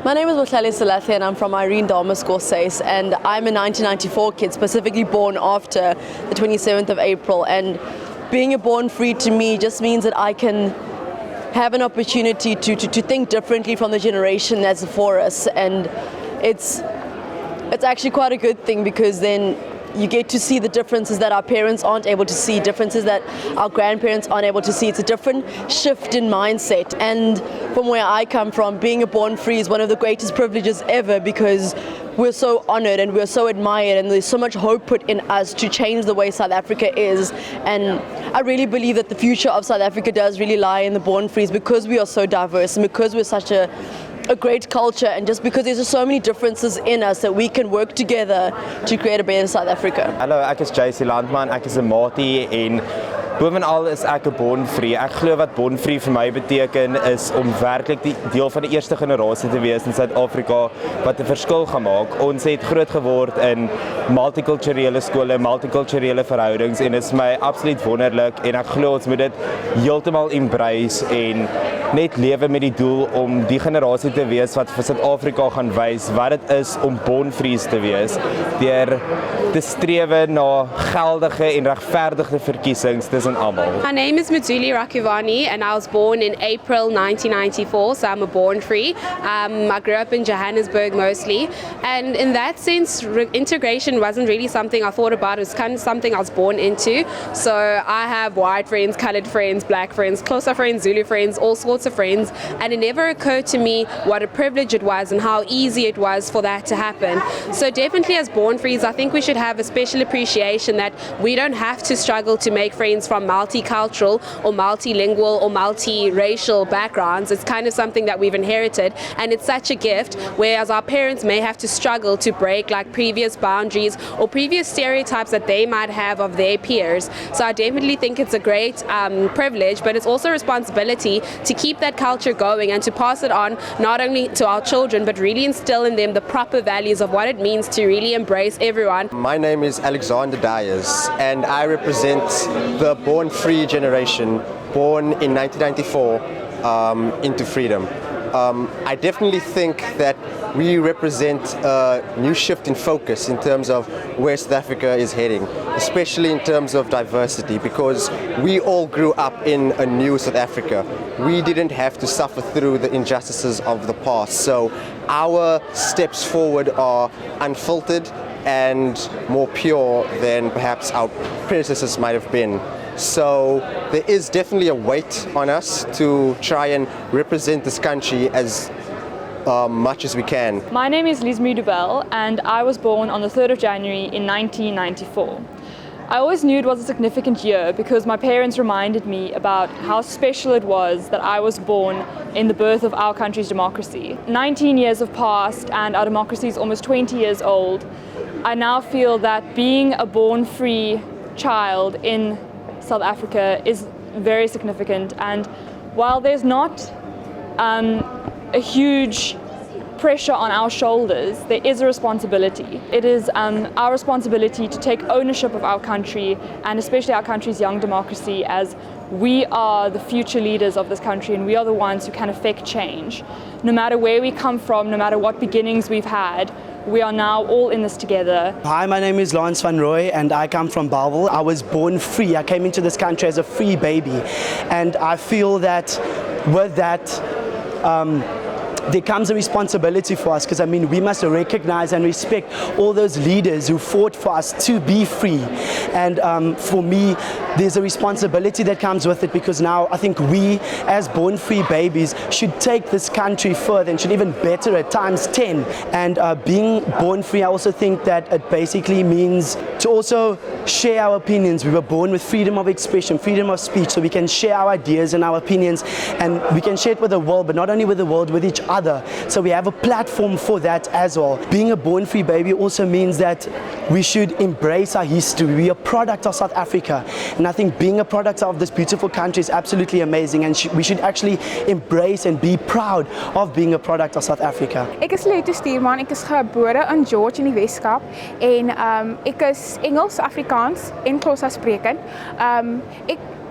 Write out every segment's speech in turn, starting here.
My name is Mohlali Salathe and I'm from Irene Dharma Scorsese, and I'm a 1994 kid, specifically born after the 27th of April. And being a born free to me just means that I can have an opportunity to think differently from the generation that's before us. And it's actually quite a good thing, because then you get to see the differences that our parents aren't able to see, differences that our grandparents aren't able to see. It's a different shift in mindset. And from where I come from, being a born free is one of the greatest privileges ever, because we're so honored and we're so admired, and there's so much hope put in us to change the way South Africa is. And I really believe that the future of South Africa does really lie in the born frees, because we are so diverse and because we're such a great culture, and just because there's just so many differences in us that we can work together to create a better South Africa. Hallo, ek is JC Landman, ek is 'n maatie en bovenal is ek 'n bonfree. Ek glo wat bonfree vir my beteken is om werklik die deel van die eerste generasie te wees in Suid-Afrika wat 'n verskil gaan maak. Ons het groot geword in multikulturele skole, multikulturele verhoudings, en dit is my absoluut wonderlik, en ek glo ons moet dit heeltemal embrace en net lewe met die doel om die generasie te wees wat vir Suid-Afrika gaan wys wat dit is om bonfrees te wees, deur te strewe na geldige en regverdige verkiesings tussen almal. My name is Matsuli Rakivani and I was born in April 1994, so I'm a born free. I grew up in Johannesburg mostly, and in that sense integration wasn't really something I thought about. It was kind of something I was born into. So I have white friends, coloured friends, black friends, Xhosa friends, Zulu friends, all sorts of friends, and it never occurred to me what a privilege it was and how easy it was for that to happen. So definitely as born frees, I think we should have a special appreciation that we don't have to struggle to make friends from multicultural or multilingual or multiracial backgrounds. It's kind of something that we've inherited, and it's such a gift, whereas our parents may have to struggle to break like previous boundaries or previous stereotypes that they might have of their peers. So I definitely think it's a great privilege, but it's also a responsibility to keep that culture going and to pass it on not only to our children, but really instill in them the proper values of what it means to really embrace everyone. My name is Alexander Dyers, and I represent the born free generation, born in 1994 into freedom. I definitely think that we represent a new shift in focus in terms of where South Africa is heading, especially in terms of diversity, because we all grew up in a new South Africa. We didn't have to suffer through the injustices of the past, so our steps forward are unfiltered and more pure than perhaps our predecessors might have been. So there is definitely a weight on us to try and represent this country as much as we can. My name is Liz Mudubel, and I was born on the 3rd of January in 1994. I always knew it was a significant year because my parents reminded me about how special it was that I was born in the birth of our country's democracy. 19 years have passed and our democracy is almost 20 years old. I now feel that being a born-free child in South Africa is very significant, and while there's not a huge pressure on our shoulders, there is a responsibility. It is our responsibility to take ownership of our country, and especially our country's young democracy, as we are the future leaders of this country and we are the ones who can affect change. No matter where we come from, no matter what beginnings we've had, we are now all in this together. Hi, my name is Lawrence van Roy and I come from Bellville. I was born free. I came into this country as a free baby, and I feel that with that there comes a responsibility for us, because I mean we must recognize and respect all those leaders who fought for us to be free. And for me, there's a responsibility that comes with it, because now I think we as born free babies should take this country further and should even better it times 10. And being born free, I also think that it basically means to also share our opinions. We were born with freedom of expression, freedom of speech, so we can share our ideas and our opinions, and we can share it with the world, but not only with the world, with each other. So we have a platform for that as well. Being a born free baby also means that we should embrace our history. We are a product of South Africa, and I think being a product of this beautiful country is absolutely amazing, and we should actually embrace and be proud of being a product of South Africa. Ek is Leto Stuurman, ek is gebore in George in die Weskaap, en ek is Engels, Afrikaans en Xhosa sprekend.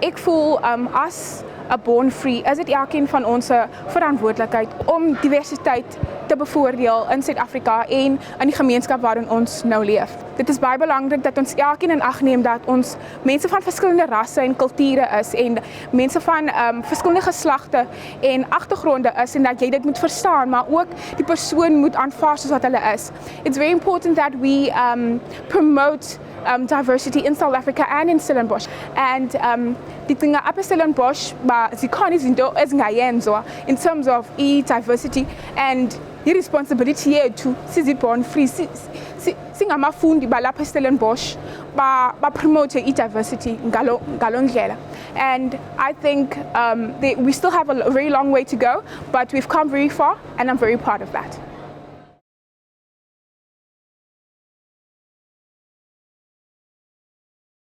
Ek voel as 'n born free is dit elkeen van ons se verantwoordelikheid om diversiteit te bevoordeel in Suid-Afrika en in die gemeenskap waarin ons nou leef. Dit is baie belangrik dat ons elkeen in ag neem dat ons mense van verskillende rasse en kulture is en mense van verskillende geslagte en agtergronde is en dat jy dit moet verstaan, maar ook die persoon moet aanvaar soos wat hulle is. It's very important that we promote diversity in South Africa and in Stellenbosch. And die dinge op Stellenbosch, maar sie kan izinto ezingayenziwa in terms of diversity and the responsibility yethu sizi-born free singamafundi balapha Stellenbosch ba promote diversity ngalo ndlela. And I think we still have a very long way to go, but we've come very far and I'm very proud of that.